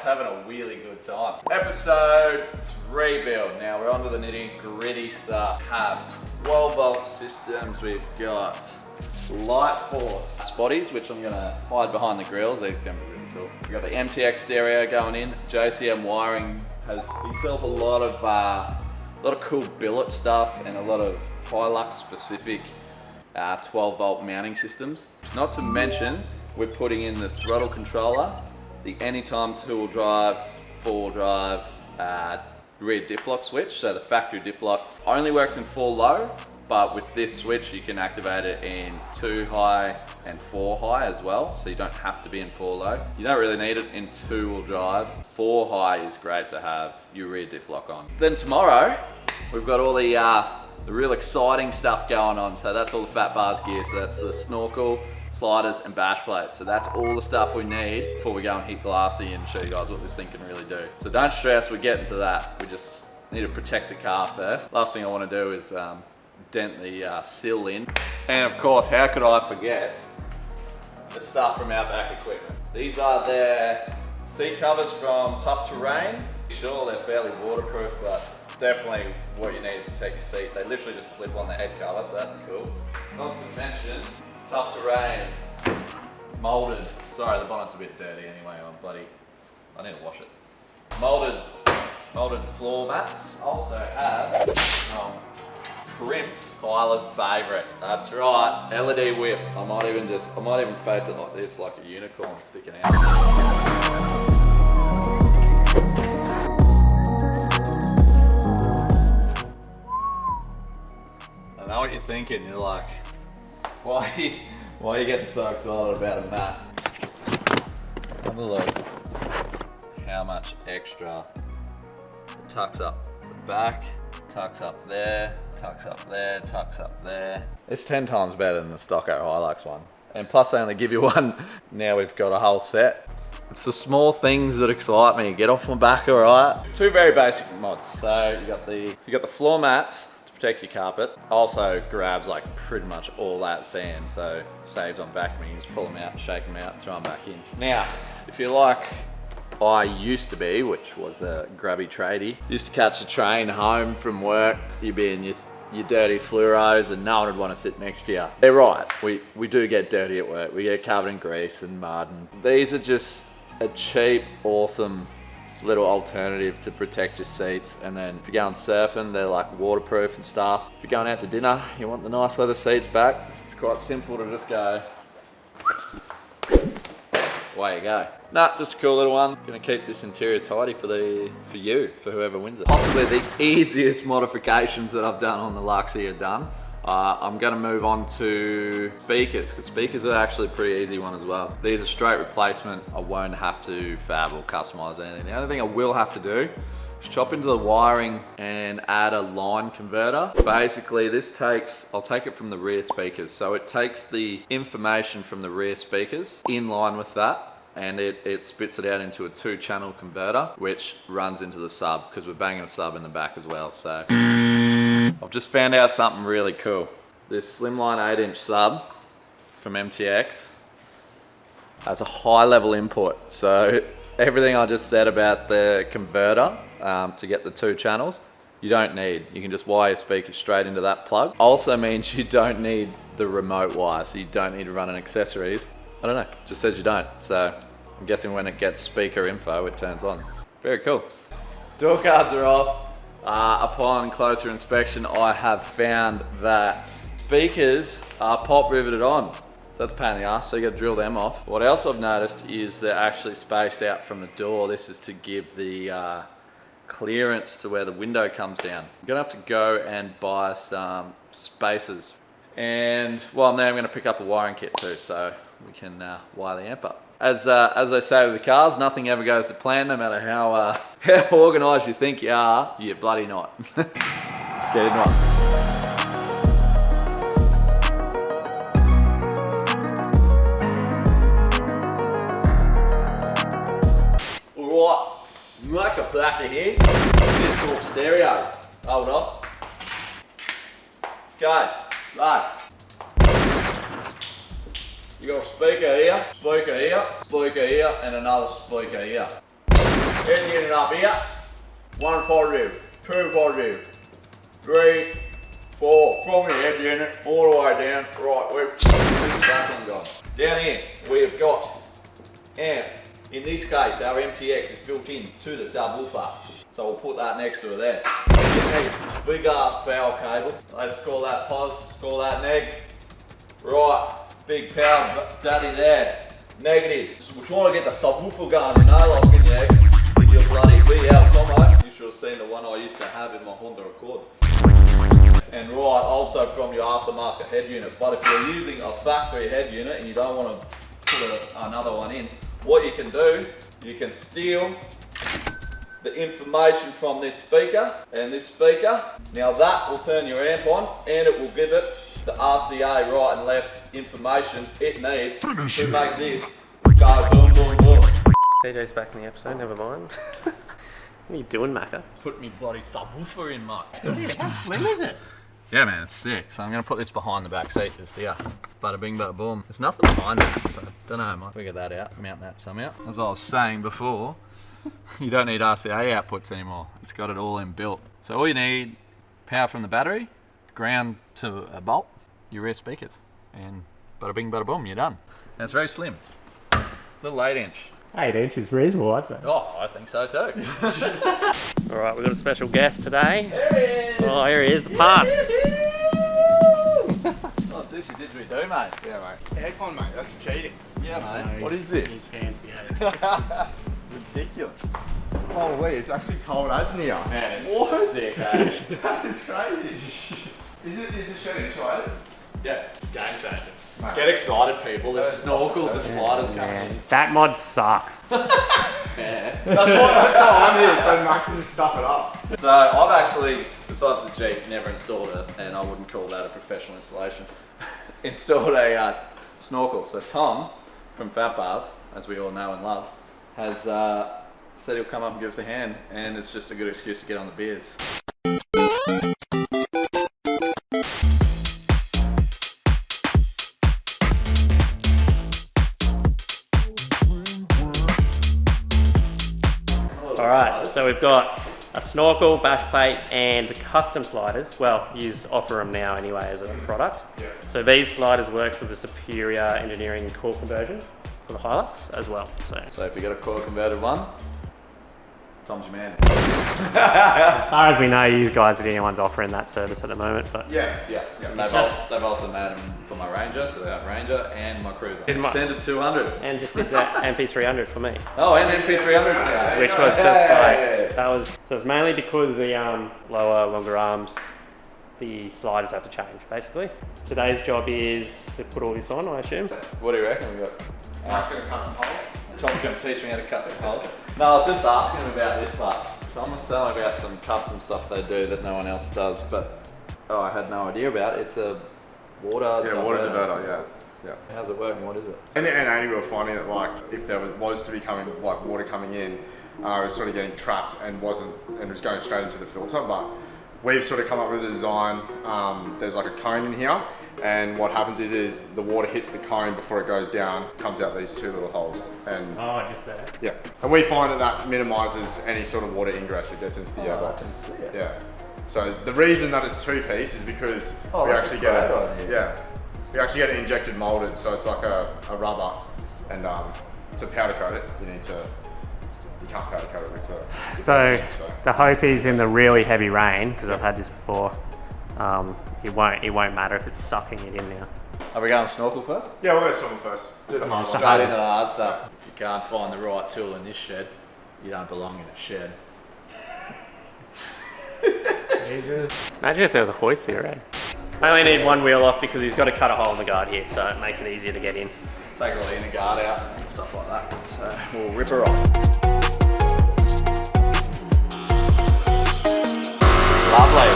Having a really good time. Episode 3 build. Now we're on to the nitty gritty stuff. Have 12 volt systems. We've got light force spotties, which I'm gonna hide behind the grills. They're gonna be really cool. We've got the MTX stereo going in. JCM wiring he sells a lot of cool billet stuff and a lot of Hilux specific 12 volt mounting systems. Not to mention, we're putting in the throttle controller, the anytime 2-wheel drive, 4-wheel drive, rear diff lock switch. So the factory diff lock only works in 4 low, but with this switch you can activate it in 2 high and 4 high as well. So you don't have to be in 4 low. You don't really need it in 2-wheel drive. 4 high is great to have your rear diff lock on. Then tomorrow, we've got all the real exciting stuff going on. So that's all the fat bars gear. So that's the snorkel, sliders and bash plates. So that's all the stuff we need before we go and hit glassy and show you guys what this thing can really do. So don't stress, we're getting to that. We just need to protect the car first. Last thing I want to do is dent the sill in. And of course, how could I forget the stuff from Outback Equipment. These are their seat covers from Tough Terrain. Sure, they're fairly waterproof, but definitely what you need to protect your seat. They literally just slip on the head cover, so that's cool. Not to mention, Tough Terrain, molded. Sorry, the bonnet's a bit dirty anyway. I need to wash it. Molded floor mats. Also have crimped Tyler's favourite. That's right, LED whip. I might even face it like this, like a unicorn sticking out. I know what you're thinking. You're like, why are you getting so excited about a mat? Have a look how much extra it tucks up the back, tucks up there, tucks up there, tucks up there. It's 10 times better than the stock Hilux one. And plus they only give you one. Now we've got a whole set. It's the small things that excite me. Get off my back, all right? 2 very basic mods. So you got the floor mats, protect your carpet. Also grabs like pretty much all that sand, so it saves on vacuuming. You just pull them out, shake them out, throw them back in. Now, if you're like I used to be, which was a grubby tradie, used to catch the train home from work, you'd be in your dirty fluoros and no one would want to sit next to you. They're right, we do get dirty at work. We get covered in grease and mud. And these are just a cheap, awesome little alternative to protect your seats. And then if you're going surfing, they're like waterproof and stuff. If you're going out to dinner, you want the nice leather seats back, it's quite simple to just go, away you go. Nah, just a cool little one. Gonna keep this interior tidy for whoever wins it. Possibly the easiest modifications that I've done on the Luxy are done. I'm gonna move on to speakers, because speakers are actually a pretty easy one as well. These are straight replacement. I won't have to fab or customize anything. The only thing I will have to do is chop into the wiring and add a line converter. Basically I'll take it from the rear speakers. So it takes the information from the rear speakers in line with that, and it spits it out into a 2-channel converter, which runs into the sub, because we're banging a sub in the back as well. So I've just found out something really cool. This slimline 8-inch sub from MTX has a high level input. So everything I just said about the converter to get the 2 channels, you don't need. You can just wire your speakers straight into that plug. Also means you don't need the remote wire, so you don't need to run an accessories. I don't know, it just says you don't. So I'm guessing when it gets speaker info, it turns on. Very cool. Door cards are off. Upon closer inspection, I have found that speakers are pop riveted on. So that's a pain in the ass, so you gotta drill them off. What else I've noticed is they're actually spaced out from the door. This is to give the clearance to where the window comes down. I'm gonna have to go and buy some spacers. And while I'm there, I'm gonna pick up a wiring kit too, so we can wire the amp up. As they say with the cars, nothing ever goes to plan, no matter how organised you think you are, you're bloody not. Let's get into it. over here. Bit talk stereos. Hold on. Okay, so you got a speaker here, and another speaker here. Head unit up here. 1 positive, 2 positive, 3, 4. From your head unit all the way down. Right, where's the back one gone? Down here, we have got amp. In this case, our MTX is built in to the subwoofer. So we'll put that next to it there. It needs big ass power cable. Let's call that pos, call that neg. Right, big power daddy there. Negative. So we're trying to get the subwoofer going, you know, like in your X, in your bloody VL combo. You should have seen the one I used to have in my Honda Accord. And right, also from your aftermarket head unit. But if you're using a factory head unit and you don't want to put another one in, what you can do, you can steal the information from this speaker and this speaker. Now that will turn your amp on and it will give it the RCA right and left information it needs to make this go boom, boom, boom. TJ's back in the episode, never mind. What are you doing, Macca? Put me bloody subwoofer in, Mark. How slim is it? Yeah, man, it's sick. So I'm gonna put this behind the back seat just here. Bada bing, bada boom. There's nothing behind that, so don't know. I might figure that out, mount that somehow. As I was saying before, you don't need RCA outputs anymore. It's got it all inbuilt. So all you need, power from the battery, ground to a bolt, your rear speakers, and bada bing, bada boom, you're done. And it's very slim. Little 8-inch. 8 inches reasonable, I'd say. Oh, I think so too. All right, we've got a special guest today. There he is. Oh, here he is, the parts. Oh, this you didgeridoo, mate. Yeah, mate. Aircon, mate, that's cheating. Yeah, mate. No, What is this? Fancy, Ridiculous. Oh, wait, it's actually cold as in here. Man, it's What? sick, eh? That is crazy. Is the shed insulated? Yeah, game changer. Mate. Get excited, people. There's snorkels and sliders coming. Man, that mod sucks. Yeah. That's why I'm here, so Mac can just stuff it up. So I've actually, besides the Jeep, never installed it, and I wouldn't call that a professional installation. Installed a snorkel. So Tom from Fat Bars, as we all know and love, has said he'll come up and give us a hand, and it's just a good excuse to get on the beers. Alright, so we've got a snorkel, bash plate, and custom sliders. Well, you offer them now anyway as a product. Yeah. So these sliders work for the superior engineering core conversion for the Hilux as well. So if you get a coil converted one, Tom's your man. As far as we know, you guys are the only ones offering that service at the moment. But Yeah. And they've also made them for my Ranger, so they have Ranger and my Cruiser. Extended 200. and just did that MP300 for me, Oh, and MP300s now. which was just Yeah. that was so it's mainly because the lower, longer arms, the sliders have to change basically. Today's job is to put all this on, I assume. What do you reckon? We got. Mac's gonna cut some holes. Tom's going to teach me how to cut some holes. No, I was just asking him about this part. Tom was telling about some custom stuff they do that no one else does, but I had no idea about it. It's a water Yeah, water diverter, yeah. How's it working? What is it? And Andy, we were finding that like if there was to be water coming in, it was sort of getting trapped and was going straight into the filter. But we've sort of come up with a design. There's like a cone in here, and what happens is the water hits the cone before it goes down, comes out these two little holes, and Oh, just there. yeah. And we find that minimises any sort of water ingress that gets into the I can airbox. see it. Yeah. So the reason that it's 2-piece is because we that's actually a get great it. idea. Yeah. We actually get it injected molded, so it's like a rubber, and to powder coat it, you can't powder coat it with the. So the hope is in the really heavy rain, because I've had this before. It won't matter if it's sucking it in now. Are we going snorkel first? Yeah, we'll go snorkel first. Do the hard Straight one. into the hard stuff. If you can't find the right tool in this shed, you don't belong in a shed. Jesus. Imagine if there was a hoist here, eh? I only need one wheel off because he's got to cut a hole in the guard here, so it makes it easier to get in. Take a leaner guard out and stuff like that. So we'll rip her off. Lovely.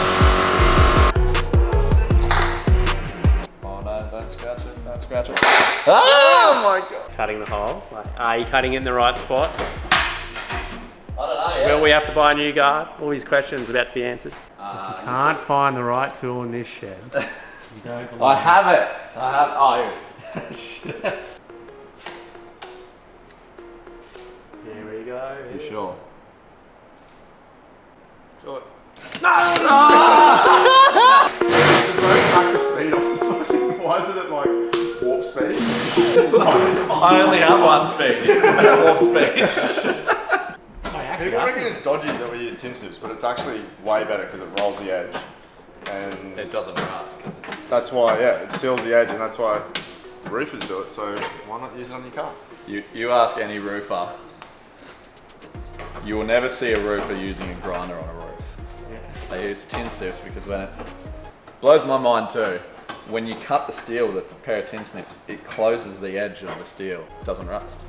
Oh no, don't scratch it, don't scratch it. Oh my god! Cutting the hole. Like, are you cutting it in the right spot? I don't know yet. Will we have to buy a new guard? All these questions about to be answered. Can't find the right tool in this shed. You don't believe I have it. I have. Oh, here it is. Here we go. You sure? Sure. Why is it at like warp speed? I only have one speed. Warp speed. People reckon it's dodgy that we use tin snips, but it's actually way better because it rolls the edge. And It doesn't rust. that's why, yeah, it seals the edge, and that's why roofers do it. So why not use it on your car? You ask any roofer, you will never see a roofer using a grinder on a roof. They use tin snips because when it blows my mind too, when you cut the steel that's a pair of tin snips, it closes the edge of the steel. It doesn't rust.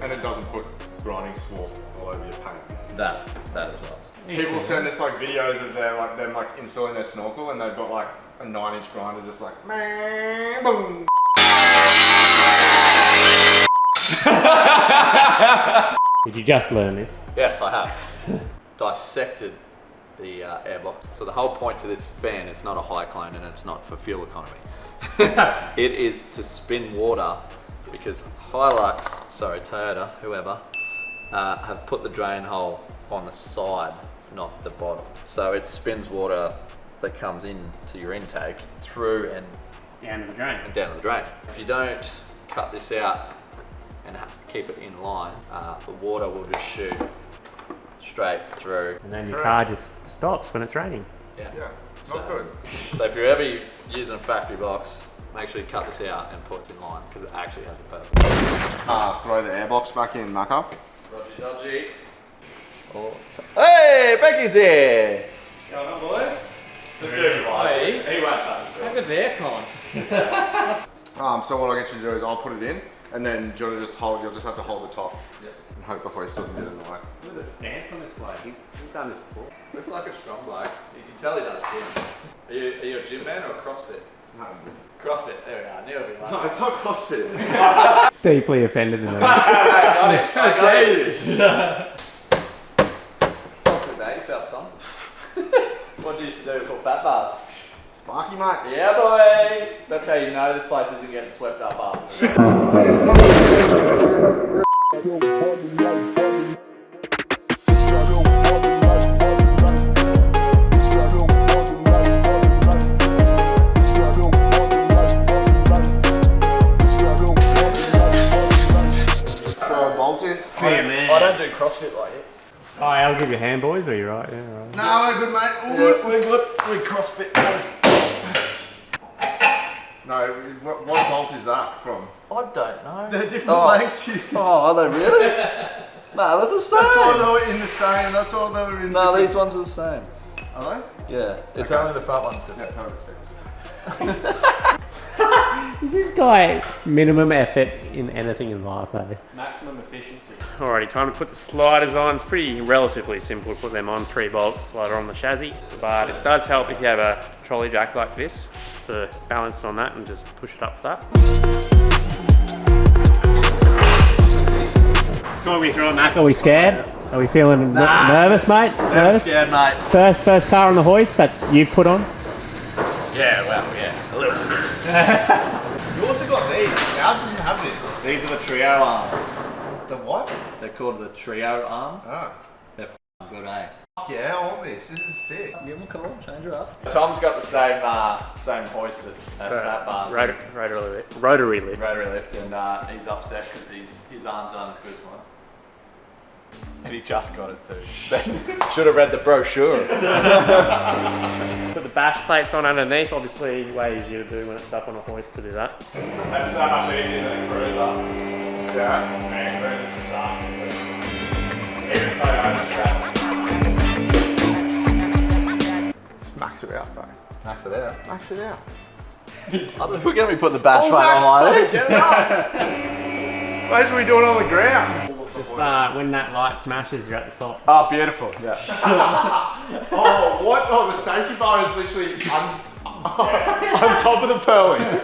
And it doesn't put grinding swamp all over your paint. That as well. People send us like videos of them like installing their snorkel, and they've got like a 9-inch grinder just like boom. Did you just learn this? Yes, I have. Dissected the airbox. So the whole point to this fan, it's not a high clone and it's not for fuel economy. It is to spin water because Toyota, whoever, have put the drain hole on the side, not the bottom. So it spins water that comes in to your intake through and Down to the drain. down to the drain. If you don't cut this out and keep it in line, the water will just shoot straight through. And then your car just stops when it's raining. Yeah, not good. So if you're ever using a factory box, make sure you cut this out and put it in line because it actually has a purpose. Throw the airbox back in, Macca. Dodgy, dodgy. Oh. Hey, Becky's here! What's going on, boys? It's the supervisor. He won't touch it. How good's the aircon? So what I'll get you to do is I'll put it in, and then you'll just have to hold the top. Yep. And hope the hoist doesn't get in the way. Look at the stance on this blade. He's done this before. Looks like a strong bloke. You can tell he does gym. Are you a gym man or a CrossFit? No. CrossFit, there we are. I knew it'd be one. No, it's not CrossFit. Deeply offended in those. I got it. Talk about yourself, Tom. What did you used to do before fat bars? Sparky, mate. Yeah, boy. That's how you know this place isn't getting swept up after. Bolt in. Yeah, man. I don't do CrossFit like you. Oh, I'll give you a hand, boys. Are you right? Yeah, right. No, we're good, mate. All We're good. We're CrossFit guys. No, what bolt is that from? I don't know. They're different lengths. Oh, are they really? No, they're the same. That's all they were in the same. That's all they were in. No, these ones are the same. Are they? Yeah, it's Okay. only the front ones different. Is this guy minimum effort in anything in life, eh? Maximum efficiency. Alrighty, time to put the sliders on. It's pretty relatively simple to put them on. 3 bolts, slider on the chassis. But it does help if you have a trolley jack like this, just to balance it on that and just push it up for that. Talk me through it, Mac. Are we scared? Are we feeling nervous, mate? I'm scared, mate. First car on the hoist, that's you put on? Yeah, well, yeah, a little scared. You also got these. Ours doesn't have this. These are the trio arm. The what? They're called the trio arm. Ah. They're good, eh? Fuck yeah, I want this. This is sick. Give them a call, change it up. Tom's got the same hoist as fat bars. Rotary lift. Rotary lift, and he's upset because his arms aren't as good as mine. And he just got it too. Should have read the brochure. Put the bash plates on underneath, obviously way easier to do when it's up on a hoist to do that. That's so much easier than a cruiser. Yeah. Man, cruisers suck. Even Toyota Just max it out, bro. Max it out. Max it out. If we're going to be putting the bash plate on like this. Get it up. Imagine we do it on the ground. Just when that light smashes, you're at the top. Oh, beautiful. Yeah. Oh, what? Oh, the safety bar is literally on top of the purlin.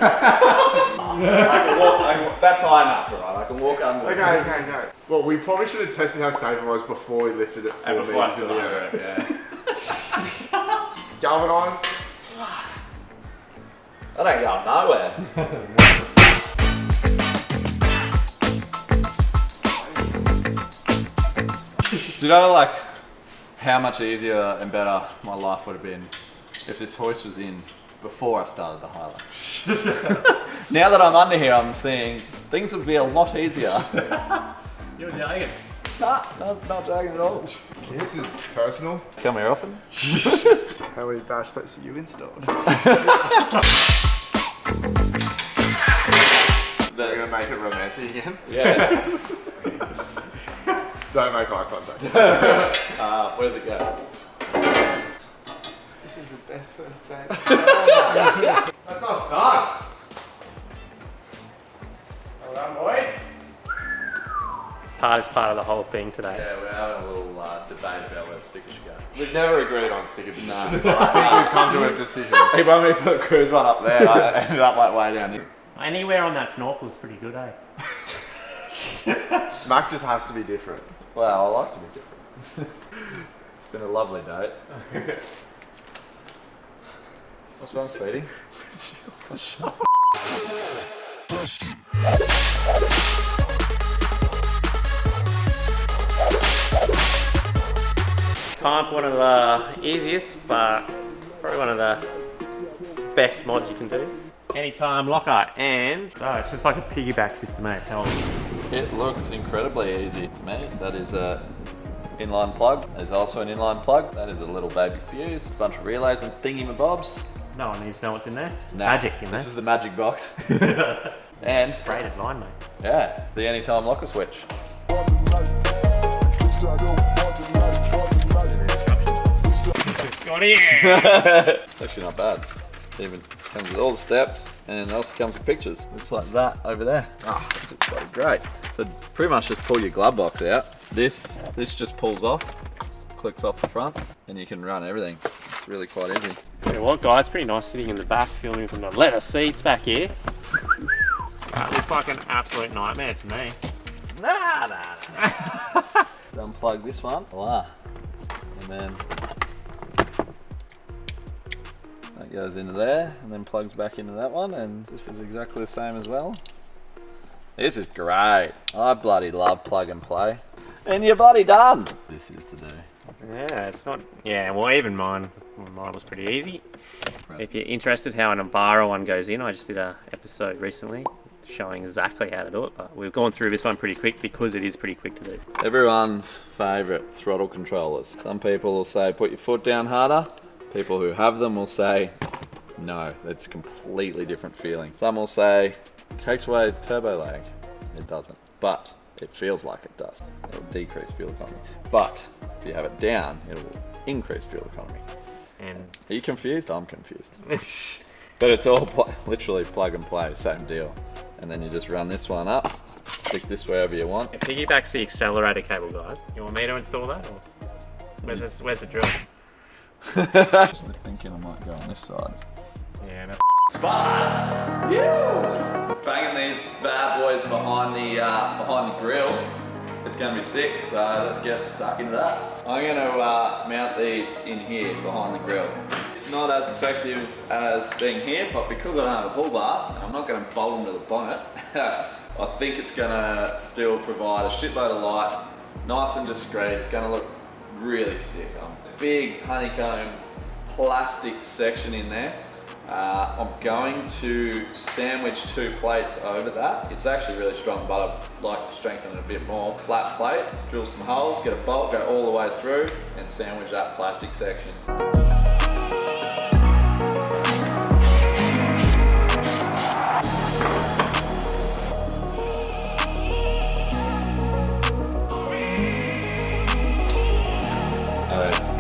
That's high enough, right? I can walk under it. Okay. Well, we probably should have tested how safe it was before we lifted it 4 meters in the air. Yeah. Galvanised. That ain't going nowhere. Do you know, like, how much easier and better my life would have been if this hoist was in before I started the Hilux? Now that I'm under here, I'm seeing things would be a lot easier. You're joking. Nah, not joking at all. This is personal. Come here often. How many bashplates have you installed? They're gonna make it romantic again. Yeah. Don't make eye contact. Where's it go? This is the best first day. That's us done. Well done, boys. Hardest part of the whole thing today. Yeah, we're having a little debate about where the sticker should go. We've never agreed on sticker position. No. I think we've come to a decision. He wanted me to put a cruise one up there. I ended up like way down here. Anywhere on that snorkel is pretty good, eh? Mac just has to be different. Well, I like to be different. It's been a lovely date. What's wrong, sweetie? Time for one of the easiest, but probably one of the best mods you can do. Anytime locker, and it's just like a piggyback system, eh? It looks incredibly easy to me. That is a inline plug. There's also an inline plug. That is a little baby fuse. A bunch of relays and thingy-mabobs. No one needs to know what's in there. It's Nah, magic in there. This is the magic box. And Braided line, mate. yeah, the anytime locker switch. Got it! It's actually not bad. It even comes with all the steps and also comes with pictures. Looks like that over there. Ah, this is bloody great. So pretty much just pull your glove box out. This just pulls off, clicks off the front, and you can run everything. It's really quite easy. You know what, guys? Pretty nice sitting in the back, filming from the leather seats back here. That looks like an absolute nightmare to me. Nah. Just unplug this one. Voila. And then that goes into there and then plugs back into that one, and this is exactly the same as well. This is great. I bloody love plug and play. And you're bloody done. This is to do. Yeah, it's not. Yeah, well, even mine was pretty easy. If you're interested how an Bar one goes in, I just did an episode recently showing exactly how to do it, but we've gone through this one pretty quick because it is pretty quick to do. Everyone's favourite throttle controllers. Some people will say put your foot down harder. People who have them will say no, it's a completely different feeling. Some will say takes away turbo lag. It doesn't, but it feels like it does. It'll decrease fuel economy. But if you have it down, it will increase fuel economy. And Are you confused? I'm confused. But it's all literally plug and play, same deal. And then you just run this one up, stick this wherever you want. it piggybacks the accelerator cable, guys. You want me to install that, or where's the drill? Actually thinking I might go on this side. Yeah, no. Spots! Yeah! Banging these bad boys behind the grill. It's going to be sick, so let's get stuck into that. I'm going to mount these in here behind the grill. Not as effective as being here, but because I don't have a pull bar, and I'm not going to bolt them to the bonnet, I think it's going to still provide a shitload of light, nice and discreet. It's going to look really sick. Big honeycomb plastic section in there. I'm going to sandwich 2 plates over that. It's actually really strong, but I'd like to strengthen it a bit more. Flat plate, drill some holes, get a bolt, go all the way through, and sandwich that plastic section.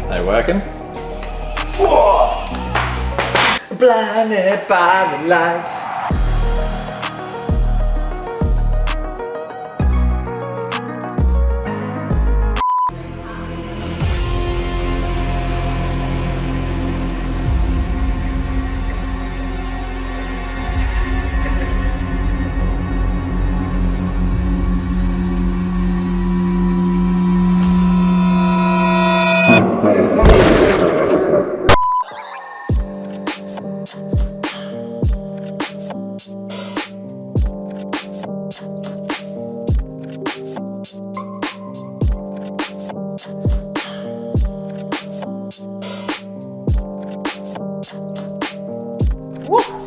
They working? Whoa! Blinded by the lights.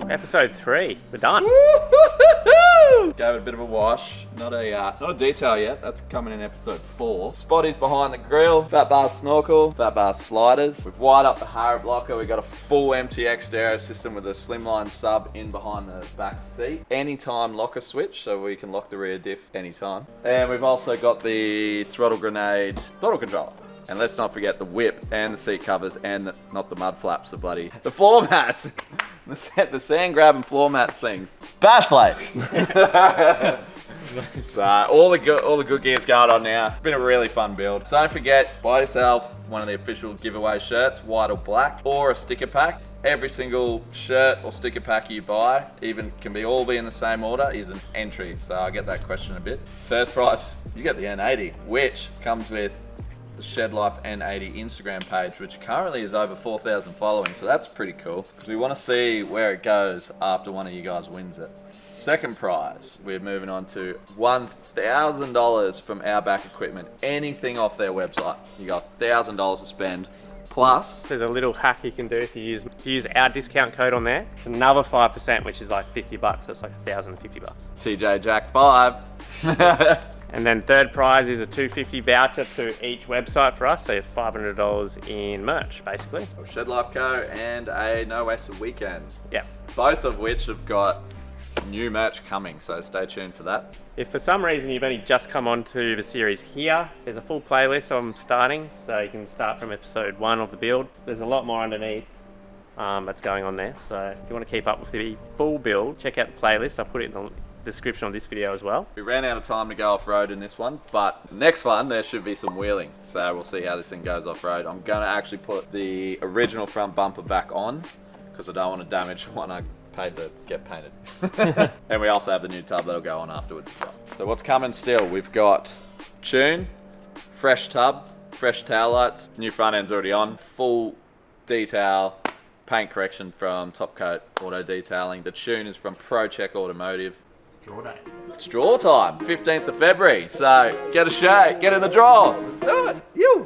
Episode 3, we're done. Gave it a bit of a wash. Not a detail yet. That's coming in episode 4. Spotties behind the grill. Fat bar snorkel. Fat bar sliders. We've wired up the Harrop locker. We've got a full MTX stereo system with a slimline sub in behind the back seat. Anytime locker switch, so we can lock the rear diff anytime. And we've also got the throttle grenade throttle controller. And let's not forget the whip and the seat covers and not the mud flaps, the floor mats. The sand grab and floor mats things. Bashplates. So all the good gear's going on now. It's been a really fun build. Don't forget, buy yourself one of the official giveaway shirts, white or black, or a sticker pack. Every single shirt or sticker pack you buy, even can be all in the same order, is an entry. So I get that question a bit. First prize, you get the N80, which comes with the Shed Life N80 Instagram page, which currently is over 4,000 following, so that's pretty cool. We want to see where it goes after one of you guys wins it. Second prize, we're moving on to $1,000 from Outback Equipment. Anything off their website, you got $1,000 to spend. Plus, There's a little hack you can do if you use our discount code on there. It's another 5%, which is like $50, so it's like $1,050. TJ Jack 5. And then third prize is a $250 voucher to each website for us, so you have $500 in merch, basically. Shed Life Co. and a No Wasted Weekends. Yeah. Both of which have got new merch coming, so stay tuned for that. If for some reason you've only just come onto the series here, there's a full playlist I'm starting, so you can start from episode 1 of the build. There's a lot more underneath that's going on there, so if you want to keep up with the full build, check out the playlist. I'll put it in the description of this video as well. We ran out of time to go off-road in this one, but the next one there should be some wheeling, so we'll see how this thing goes off-road. I'm going to actually put the original front bumper back on because I don't want to damage one I paid to get painted. And we also have the new tub that'll go on afterwards. So what's coming still? We've got tune, fresh tub, fresh tail lights, new front end's already on, full detail, paint correction from Top Coat Auto Detailing. The tune is from Pro Check Automotive. Draw day. It's draw time, 15th of February. So get a shake, get in the draw. Let's do it. You.